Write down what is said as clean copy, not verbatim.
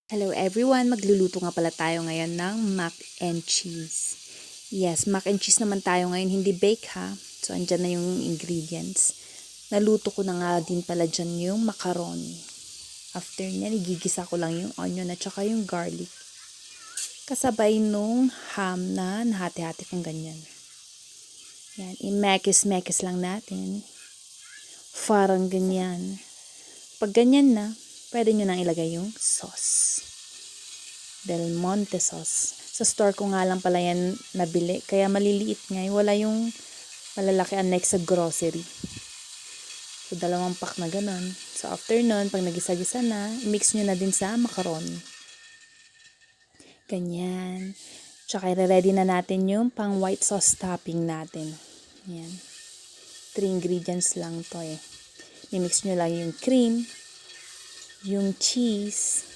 Hello everyone! Magluluto nga pala tayo ngayon ng mac and cheese. Yes, mac and cheese naman tayo ngayon, hindi bake ha. So, andyan na yung ingredients. Naluto ko na nga din pala dyan yung macaroni. After niya, igigisa ko lang yung onion at saka yung garlic. Kasabay nung ham na nahati-hati kong ganyan. Yan, imekis-mekis lang natin. Parang ganyan. Pag ganyan na, pwede nyo nang ilagay yung sauce. Del Monte sauce. Sa store ko nga lang pala yan nabili. Kaya maliliit nga. Wala yung malalaki unlike sa grocery. So, 2 pack na ganun. So, after nun, pag nagisa-gisa na, mix nyo na din sa macaroni. Ganyan. Tsaka, i-ready na natin yung pang white sauce topping natin. Yan. 3 ingredients lang to eh. I-mix nyo lang yung cream, yung cheese,